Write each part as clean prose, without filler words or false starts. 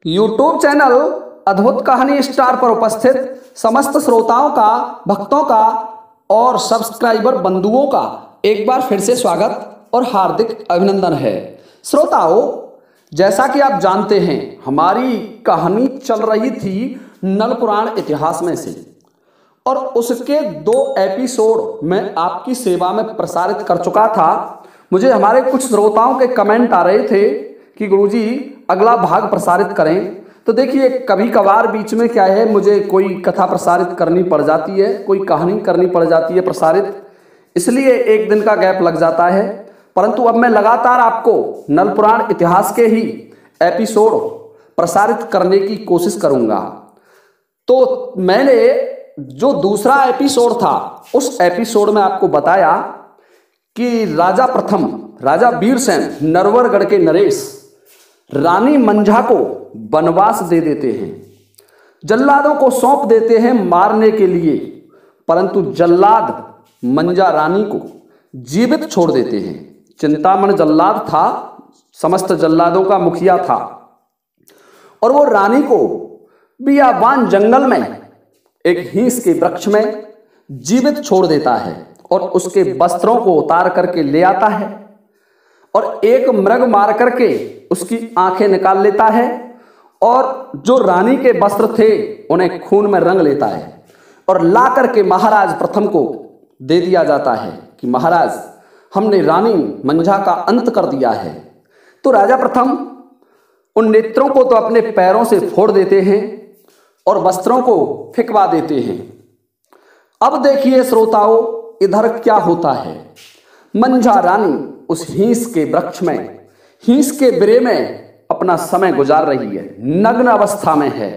YouTube channel अद्भुत कहानी star पर उपस्थित समस्त श्रोताओं का, भक्तों का और सब्सक्राइबर बंधुओं का एक बार फिर से स्वागत और हार्दिक अभिनंदन है। श्रोताओं, जैसा कि आप जानते हैं, हमारी कहानी चल रही थी नल पुराण इतिहास में से, और उसके 2 एपिसोड मैं आपकी सेवा में प्रसारित कर चुका था। मुझे हमारे कुछ श्रोताओं के कमेंट आ रहे थे कि गुरुजी अगला भाग प्रसारित करें। तो देखिए, कभी कभार बीच में क्या है, मुझे कोई कथा प्रसारित करनी पड़ जाती है, कोई कहानी करनी पड़ जाती है प्रसारित, इसलिए एक दिन का गैप लग जाता है। परंतु अब मैं लगातार आपको नल पुराण इतिहास के ही एपिसोड प्रसारित करने की कोशिश करूंगा। तो मैंने जो दूसरा एपिसोड था, उस एपिसोड में आपको बताया कि राजा वीरसेन, नरवरगढ़ के नरेश, रानी मंझा को वनवास दे देते हैं, जल्लादों को सौंप देते हैं मारने के लिए, परंतु जल्लाद मंझा रानी को जीवित छोड़ देते हैं। चिंतामण जल्लाद था, समस्त जल्लादों का मुखिया था, और वो रानी को बियाबान जंगल में एक हीस के वृक्ष में जीवित छोड़ देता है और उसके वस्त्रों को उतार करके ले आता है और एक मृग मार करके उसकी आंखें निकाल लेता है, और जो रानी के वस्त्र थे उन्हें खून में रंग लेता है और ला करके महाराज प्रथम को दे दिया जाता है कि महाराज, हमने रानी मंझा का अंत कर दिया है। तो राजा प्रथम उन नेत्रों को तो अपने पैरों से फोड़ देते हैं और वस्त्रों को फेंकवा देते हैं। अब देखिए श्रोताओं, इधर क्या होता है। मंझा रानी उस हीस के वृक्ष में, हीस के बिरे में अपना समय गुजार रही है, नग्न अवस्था में है,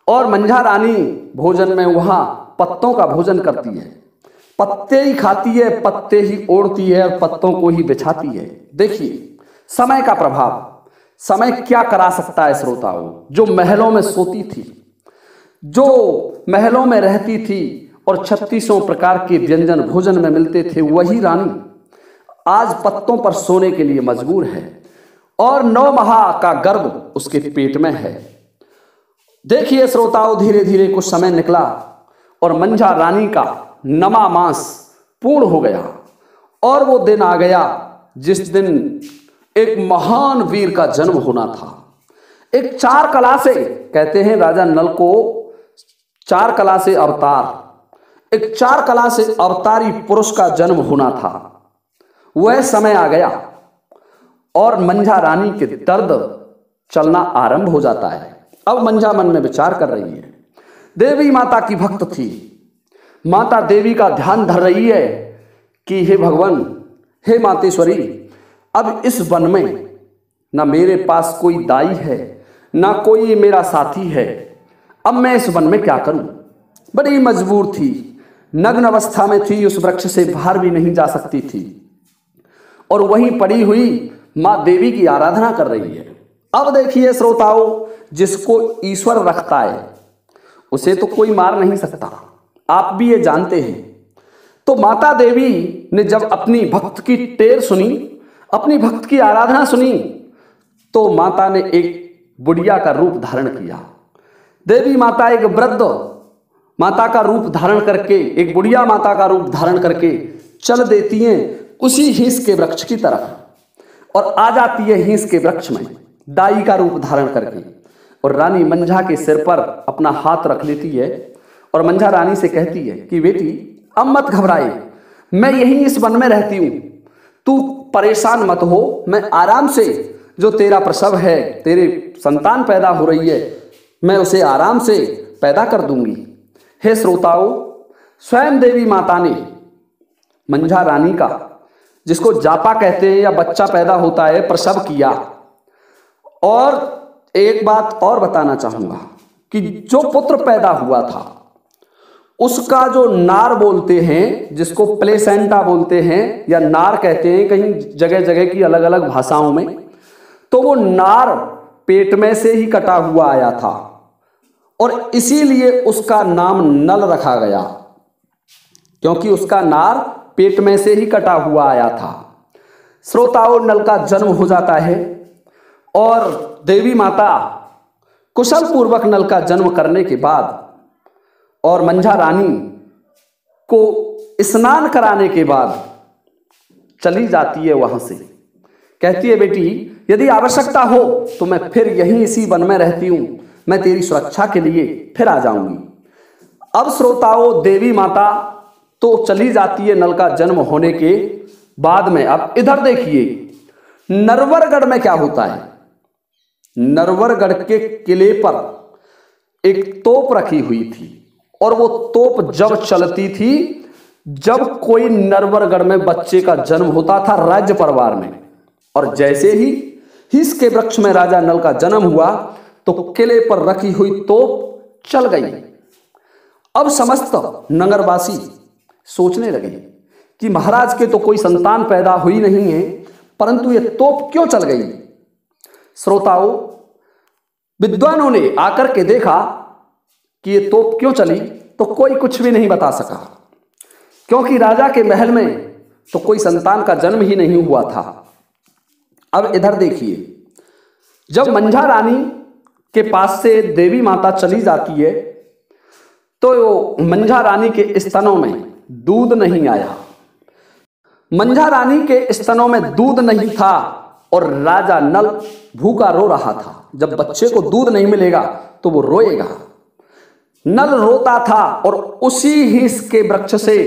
और मंझा रानी भोजन में वहां पत्तों का भोजन करती है, पत्ते ही खाती है, पत्ते ही ओढ़ती है और पत्तों को ही बिछाती है। देखिए समय का प्रभाव, समय क्या करा सकता है श्रोताओं। जो महलों में सोती थी, जो महलों में रहती थी और 36 प्रकार के व्यंजन भोजन में मिलते थे, वही रानी आज पत्तों पर सोने के लिए मजबूर है और 9 माह का गर्भ उसके पेट में है। देखिए श्रोताओं, धीरे धीरे कुछ समय निकला और मंझा रानी का 9वां मास पूर्ण हो गया, और वो दिन आ गया जिस दिन एक महान वीर का जन्म होना था। एक 4 कला से, कहते हैं राजा नल को 4 कला से अवतार, एक 4 कला से अवतारी पुरुष का जन्म होना था। वह समय आ गया और मंझा रानी के दर्द चलना आरंभ हो जाता है। अब मंझा मन में विचार कर रही है, देवी माता की भक्त थी, माता देवी का ध्यान धर रही है कि हे भगवान, हे मातेश्वरी, अब इस वन में ना मेरे पास कोई दाई है, ना कोई मेरा साथी है, अब मैं इस वन में क्या करूं। बड़ी मजबूर थी, नग्न अवस्था में थी, उस वृक्ष से बाहर भी नहीं जा सकती थी, और वहीं पड़ी हुई मां देवी की आराधना कर रही है। अब देखिए श्रोताओं, जिसको ईश्वर रखता है उसे तो कोई मार नहीं सकता, आप भी ये जानते हैं। तो माता देवी ने जब अपनी भक्त की टेर सुनी, अपनी भक्त की आराधना सुनी, तो माता ने एक बुढ़िया का रूप धारण किया। देवी माता एक वृद्ध माता का रूप धारण करके, एक बुढ़िया माता का रूप धारण करके चल देती हैं उसी हीस के वृक्ष की तरफ, और आ जाती है हीस के वृक्ष में दाई का रूप धारण करके, और रानी मंझा के सिर पर अपना हाथ रख लेती है और मंझा रानी से कहती है कि बेटी, अब मत घबराए, मैं यहीं इस वन में रहती हूं, तू परेशान मत हो, मैं आराम से, जो तेरा प्रसव है, तेरे संतान पैदा हो रही है, मैं उसे आराम से पैदा कर दूंगी। हे श्रोताओं, स्वयं देवी माता ने मंझा रानी का, जिसको जापा कहते हैं या बच्चा पैदा होता है, प्रसव किया। और एक बात और बताना चाहूंगा कि जो पुत्र पैदा हुआ था उसका जो नार बोलते हैं, जिसको प्लेसेंटा बोलते हैं या नार कहते हैं कहीं जगह जगह की अलग अलग भाषाओं में, तो वो नार पेट में से ही कटा हुआ आया था, और इसीलिए उसका नाम नल रखा गया, क्योंकि उसका नार पेट में से ही कटा हुआ आया था। श्रोताओं, नल का जन्म हो जाता है और देवी माता कुशल पूर्वक नल का जन्म करने के बाद और मंझा रानी को स्नान कराने के बाद चली जाती है वहां से। कहती है, बेटी यदि आवश्यकता हो तो मैं फिर यहीं इसी वन में रहती हूं, मैं तेरी सुरक्षा के लिए फिर आ जाऊंगी। अब श्रोताओं, देवी माता तो चली जाती है नल का जन्म होने के बाद में। अब इधर देखिए नरवरगढ़ में क्या होता है। नरवरगढ़ के किले पर एक तोप रखी हुई थी और वो तोप जब चलती थी जब कोई नरवरगढ़ में बच्चे का जन्म होता था राज्य परिवार में, और जैसे ही हिस के वृक्ष में राजा नल का जन्म हुआ तो किले पर रखी हुई तोप चल गई। अब समस्त नगरवासी सोचने लगे कि महाराज के तो कोई संतान पैदा हुई नहीं है, परंतु यह तोप क्यों चल गई। श्रोताओं, विद्वानों ने आकर के देखा कि यह तोप क्यों चली, तो कोई कुछ भी नहीं बता सका, क्योंकि राजा के महल में तो कोई संतान का जन्म ही नहीं हुआ था। अब इधर देखिए, जब मंझा रानी के पास से देवी माता चली जाती है तो मंझा रानी के स्तनों में दूध नहीं आया। मंझा रानी के स्तनों में दूध नहीं था और राजा नल भूखा रो रहा था। जब बच्चे को दूध नहीं मिलेगा तो वो रोएगा। नल रोता था और उसी हिंस के वृक्ष से,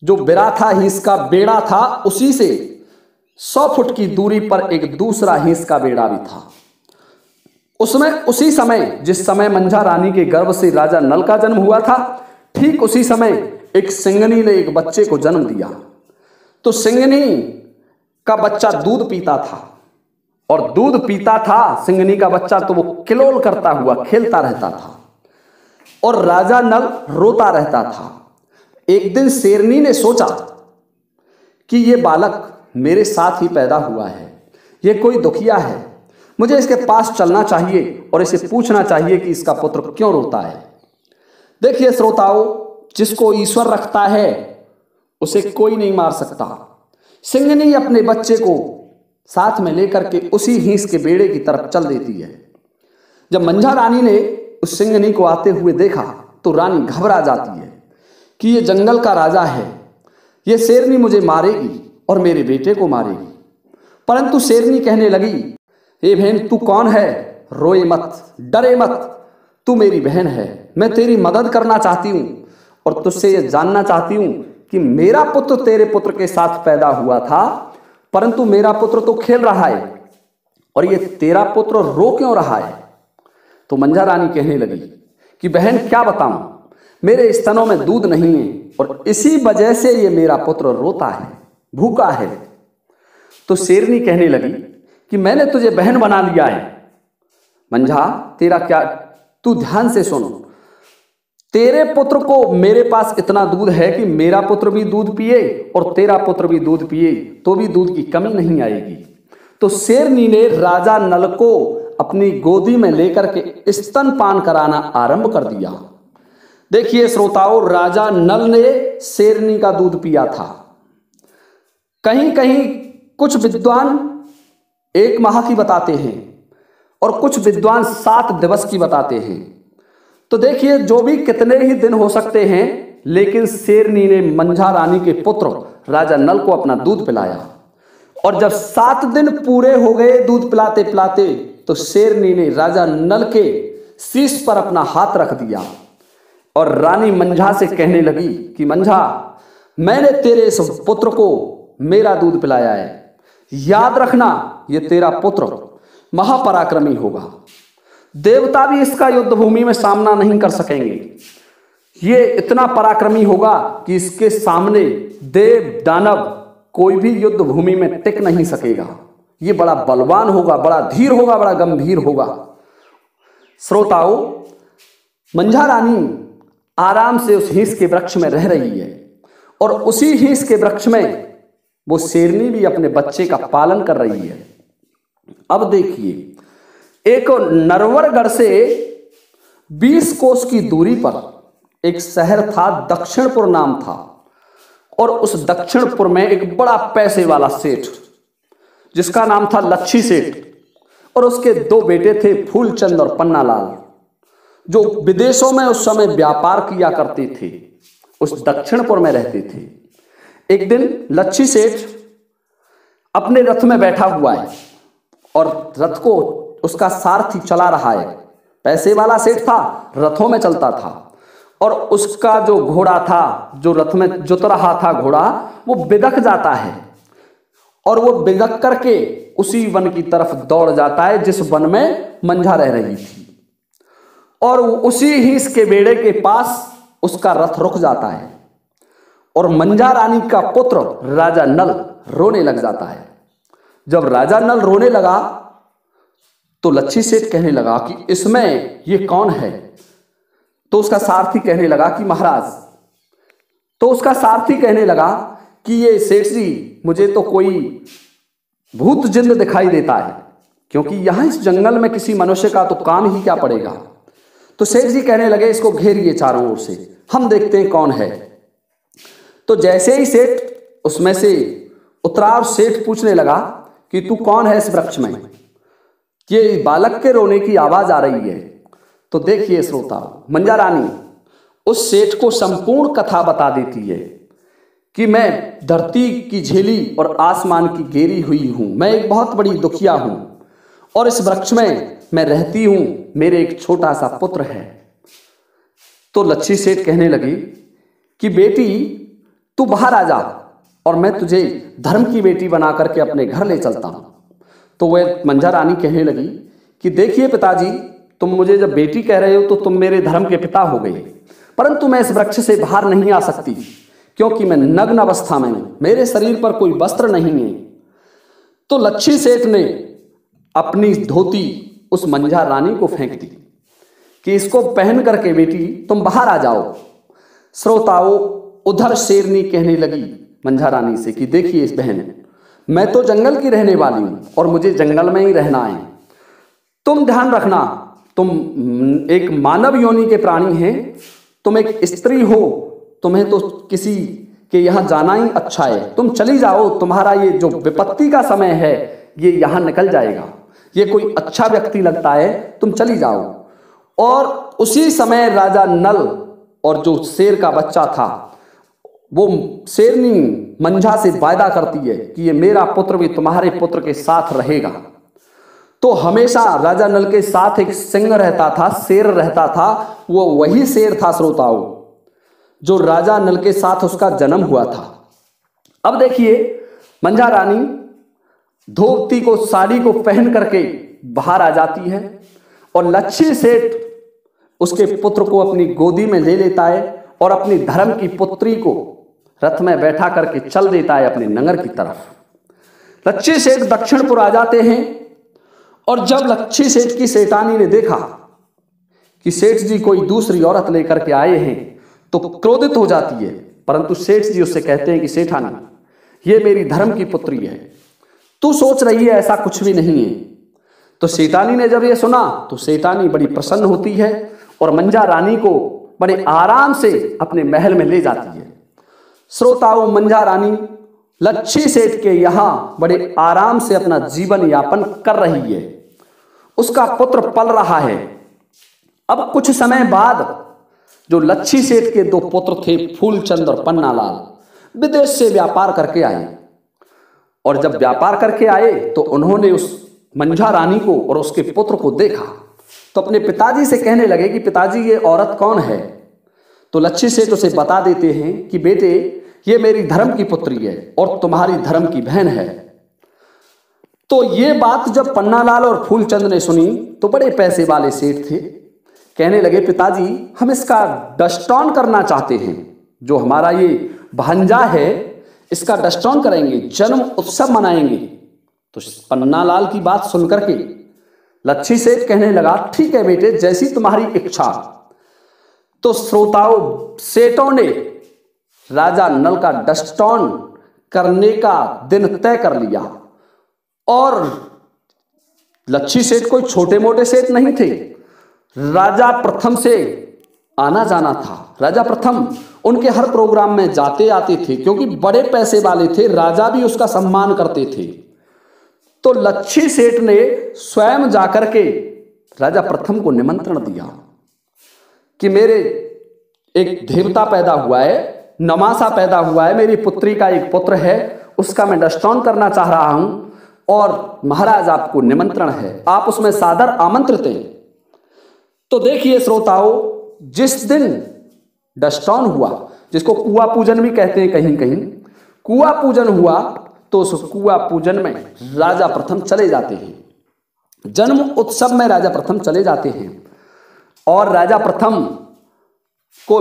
जो बिरा था हिंस का बेड़ा था, उसी से 100 फुट की दूरी पर एक दूसरा हिंस का बेड़ा भी था। उसमें उसी समय, जिस समय मंझा रानी के गर्भ से राजा नल का जन्म हुआ था, ठीक उसी समय एक सिंगनी ने एक बच्चे को जन्म दिया। तो सिंगनी का बच्चा दूध पीता था और दूध पीता था सिंगनी का बच्चा, तो वो किलोल करता हुआ खेलता रहता था और राजा नल रोता रहता था। एक दिन शेरनी ने सोचा कि ये बालक मेरे साथ ही पैदा हुआ है, ये कोई दुखिया है, मुझे इसके पास चलना चाहिए और इसे पूछना चाहिए कि इसका पुत्र क्यों रोता है। देखिए श्रोताओं, जिसको ईश्वर रखता है उसे कोई नहीं मार सकता। सिंगनी अपने बच्चे को साथ में लेकर के उसी हिंस के बेड़े की तरफ चल देती है। जब मंझा रानी ने उस सिंगनी को आते हुए देखा तो रानी घबरा जाती है कि ये जंगल का राजा है, ये शेरनी मुझे मारेगी और मेरे बेटे को मारेगी। परंतु शेरनी कहने लगी, हे बहन तू कौन है, रोए मत, डरे मत, तू मेरी बहन है, मैं तेरी मदद करना चाहती हूँ और तुझसे ये जानना चाहती हूँ कि मेरा पुत्र तेरे पुत्र के साथ पैदा हुआ था, परंतु मेरा पुत्र तो खेल रहा है और ये तेरा पुत्र रो क्यों रहा है। तो मंझा रानी कहने लगी कि बहन क्या बताऊं, मेरे स्तनों में दूध नहीं है और इसी वजह से ये मेरा पुत्र रोता है, भूखा है। तो शेरनी कहने लगी कि मैंने तुझे बहन बना लिया है। मंझा तेरा क्या, तू ध्यान से सुन, तेरे पुत्र को मेरे पास इतना दूध है कि मेरा पुत्र भी दूध पिए और तेरा पुत्र भी दूध पिए तो भी दूध की कमी नहीं आएगी। तो शेरनी ने राजा नल को अपनी गोदी में लेकर के स्तनपान कराना आरंभ कर दिया। देखिए श्रोताओं, राजा नल ने शेरनी का दूध पिया था। कहीं कहीं कुछ विद्वान 1 माह की बताते हैं और कुछ विद्वान 7 दिवस की बताते हैं। तो देखिए जो भी कितने ही दिन हो सकते हैं, लेकिन शेरनी ने मंझा रानी के पुत्र राजा नल को अपना दूध पिलाया और जब 7 दिन पूरे हो गए दूध पिलाते पिलाते तो शेरनी ने राजा नल के शीश पर अपना हाथ रख दिया और रानी मंझा से कहने लगी कि मंझा, मैंने तेरे इस पुत्र को मेरा दूध पिलाया है, याद रखना ये तेरा पुत्र महापराक्रमी होगा, देवता भी इसका युद्ध भूमि में सामना नहीं कर सकेंगे, ये इतना पराक्रमी होगा कि इसके सामने देव दानव कोई भी युद्ध भूमि में टिक नहीं सकेगा, ये बड़ा बलवान होगा, बड़ा धीर होगा, बड़ा गंभीर होगा। श्रोताओं, मंझा रानी आराम से उस हिंस के वृक्ष में रह रही है और उसी हिंस के वृक्ष में वो शेरनी भी अपने बच्चे का पालन कर रही है। अब देखिए, एक नरवरगढ़ से 20 कोस की दूरी पर एक शहर था, दक्षिणपुर नाम था, और उस दक्षिणपुर में एक बड़ा पैसे वाला सेठ जिसका नाम था लच्छी सेठ, और उसके 2 बेटे थे, फूलचंद और पन्नालाल, जो विदेशों में उस समय व्यापार किया करते थे, उस दक्षिणपुर में रहते थे। एक दिन लच्छी सेठ अपने रथ में बैठा हुआ है और रथ को उसका सारथी चला रहा है। पैसे वाला सेठ था, रथों में चलता था, और उसका जो घोड़ा था, जो रथ में जुत रहा था घोड़ा, वो बिदक जाता है और वो बिदक करके उसी वन की तरफ दौड़ जाता है जिस वन में मंझा रह रही थी, और उसी ही इसके बेड़े के पास उसका रथ रुक जाता है और मंझा रानी का पुत्र राजा नल रोने लग जाता है। जब राजा नल रोने लगा तो लच्छी सेठ कहने लगा कि इसमें ये कौन है? तो उसका सारथी कहने लगा कि महाराज, तो उसका सारथी कहने लगा कि ये सेठ जी, मुझे तो कोई भूत जिन्न दिखाई देता है, क्योंकि यहां इस जंगल में किसी मनुष्य का तो काम ही क्या पड़ेगा। तो सेठ जी कहने लगे, इसको घेरिए चारों ओर से, हम देखते हैं कौन है। तो जैसे ही सेठ उसमें से उतरा और सेठ पूछने लगा कि तू कौन है इस वृक्ष में? ये बालक के रोने की आवाज आ रही है। तो देखिए श्रोता, मंझा रानी उस सेठ को संपूर्ण कथा बता देती है कि मैं धरती की झेली और आसमान की घेरी हुई हूं, मैं एक बहुत बड़ी दुखिया हूं और इस वृक्ष में मैं रहती हूं, मेरे एक छोटा सा पुत्र है। तो लच्छी सेठ कहने लगी कि बेटी तू बाहर आ जा और मैं तुझे धर्म की बेटी बना करके अपने घर ले चलता हूं। तो वह मंझा रानी कहने लगी कि देखिए पिताजी, तुम मुझे जब बेटी कह रहे हो तो तुम मेरे धर्म के पिता हो गए, परंतु मैं इस वृक्ष से बाहर नहीं आ सकती क्योंकि मैं नग्न अवस्था में हूं, मेरे शरीर पर कोई वस्त्र नहीं है। तो लच्छी सेठ ने अपनी धोती उस मंझा रानी को फेंक दी कि इसको पहन करके बेटी तुम बाहर आ जाओ। श्रोताओं, उधर शेरनी कहने लगी मंझा रानी से कि देखिए इस बहन, मैं तो जंगल की रहने वाली हूं और मुझे जंगल में ही रहना है। तुम ध्यान रखना, तुम एक मानव योनि के प्राणी हैं, तुम एक स्त्री हो, तुम्हें तो किसी के यहां जाना ही अच्छा है, तुम चली जाओ, तुम्हारा ये जो विपत्ति का समय है ये यहां निकल जाएगा, ये कोई अच्छा व्यक्ति लगता है, तुम चली जाओ। और उसी समय राजा नल और जो शेर का बच्चा था, वो शेरनी मंझा से वायदा करती है कि ये मेरा पुत्र भी तुम्हारे पुत्र के साथ रहेगा। तो हमेशा राजा नल के साथ एक सिंह रहता था, शेर रहता था, वो वही शेर था श्रोताओं जो राजा नल के साथ उसका जन्म हुआ था। अब देखिए मंझा रानी धोती को, साड़ी को पहन करके बाहर आ जाती है और लच्छी सेठ उसके पुत्र को अपनी गोदी में ले लेता है और अपनी धर्म की पुत्री को रथ में बैठा करके चल देता है अपने नगर की तरफ। लच्छी सेठ दक्षिणपुर आ जाते हैं और जब लच्छी सेठ की सेठानी ने देखा कि सेठ जी कोई दूसरी औरत लेकर के आए हैं तो क्रोधित हो जाती है, परंतु सेठ जी उससे कहते हैं कि सेठानी ये मेरी धर्म की पुत्री है, तू सोच रही है ऐसा कुछ भी नहीं है। तो सेठानी ने जब ये सुना तो सेठानी बड़ी प्रसन्न होती है और मंझा रानी को बड़े आराम से अपने महल में ले जाती है। श्रोताओं, मंझा रानी लच्छी सेठ के यहां बड़े आराम से अपना जीवन यापन कर रही है, उसका पुत्र पल रहा है। अब कुछ समय बाद जो लच्छी सेठ के 2 पुत्र थे, फूलचंद और पन्नालाल, विदेश से व्यापार करके आए और जब व्यापार करके आए तो उन्होंने उस मंझा रानी को और उसके पुत्र को देखा तो अपने पिताजी से कहने लगे कि पिताजी ये औरत कौन है? तो लच्छी सेठ उसे बता देते हैं कि बेटे ये मेरी धर्म की पुत्री है और तुम्हारी धर्म की बहन है। तो ये बात जब पन्नालाल और फूलचंद ने सुनी तो बड़े पैसे वाले सेठ थे, कहने लगे पिताजी हम इसका डस्टॉन करना चाहते हैं, जो हमारा ये भांजा है इसका डस्टॉन करेंगे, जन्म उत्सव मनाएंगे। तो पन्नालाल की बात सुनकर के लच्छी सेठ कहने लगा ठीक है बेटे, जैसी तुम्हारी इच्छा। तो श्रोताओं, सेठों ने राजा नल का डस्टॉन करने का दिन तय कर लिया और लच्छी सेठ कोई छोटे मोटे सेठ नहीं थे, राजा प्रथम से आना जाना था। राजा प्रथम उनके हर प्रोग्राम में जाते आते थे क्योंकि बड़े पैसे वाले थे, राजा भी उसका सम्मान करते थे। तो लच्छी सेठ ने स्वयं जाकर के राजा प्रथम को निमंत्रण दिया कि मेरे एक देवता पैदा हुआ है, नमासा पैदा हुआ है, मेरी पुत्री का एक पुत्र है, उसका मैं दष्टौन करना चाह रहा हूं और महाराज आपको निमंत्रण है, आप उसमें सादर आमंत्रित हैं। तो देखिए श्रोताओं, जिस दिन दष्टौन हुआ, जिसको कुआ पूजन भी कहते हैं कहीं कहीं, कुआ पूजन हुआ, तो उस कुआ पूजन में राजा प्रथम चले जाते हैं, जन्म उत्सव में राजा प्रथम चले जाते हैं और राजा प्रथम को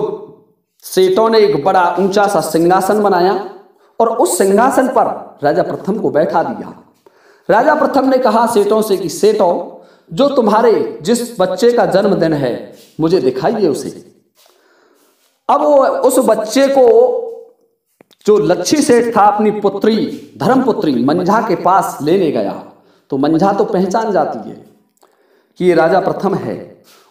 सेठों ने एक बड़ा ऊंचा सा सिंहासन बनाया और उस सिंहासन पर राजा प्रथम को बैठा दिया। राजा प्रथम ने कहा सेठों से कि सेठों, जो तुम्हारे जिस बच्चे का जन्मदिन है मुझे दिखाइए उसे। अब वो उस बच्चे को जो लच्छी सेठ था अपनी पुत्री धर्मपुत्री मंझा के पास लेने गया, तो मंझा तो पहचान जाती है कि ये राजा प्रथम है,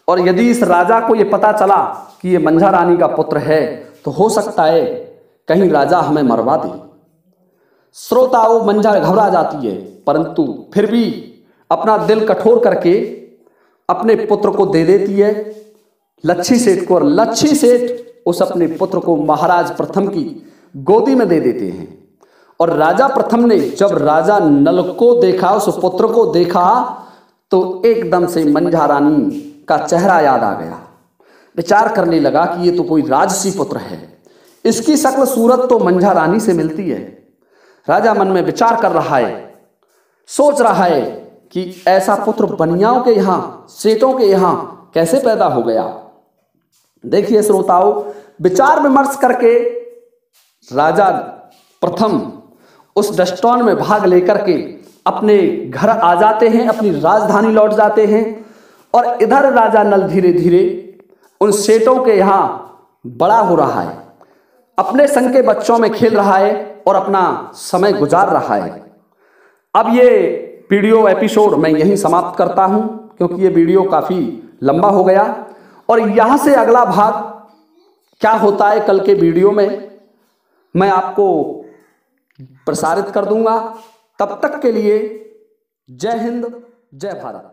और यदि इस राजा को ये पता चला कि ये मंझा रानी का पुत्र है तो हो सकता है कहीं राजा हमें मरवा दे। श्रोताओं, मंझा घबरा जाती है, परंतु फिर भी अपना दिल कठोर करके अपने पुत्र को दे देती है लच्छी सेठ को, और लच्छी सेठ उस अपने पुत्र को महाराज प्रथम की गोदी में दे देते हैं। और राजा प्रथम ने जब राजा नल को देखा, उस पुत्र को देखा, तो एकदम से मंझा रानी का चेहरा याद आ गया। विचार करने लगा कि ये तो कोई राजसी पुत्र है, इसकी शक्ल सूरत तो मंझा रानी से मिलती है। राजा मन में विचार कर रहा है, सोच रहा है कि ऐसा पुत्र बनियाओं के यहां, सेठों के यहां कैसे पैदा हो गया। देखिए श्रोताओं, विचार विमर्श करके राजा प्रथम उस दष्टौन में भाग लेकर के अपने घर आ जाते हैं, अपनी राजधानी लौट जाते हैं, और इधर राजा नल धीरे धीरे उन सेठों के यहां बड़ा हो रहा है, अपने संग के बच्चों में खेल रहा है और अपना समय गुजार रहा है। अब ये वीडियो एपिसोड मैं यहीं समाप्त करता हूं, क्योंकि ये वीडियो काफी लंबा हो गया, और यहां से अगला भाग क्या होता है कल के वीडियो में मैं आपको प्रसारित कर दूंगा। तब तक के लिए जय हिंद, जय भारत।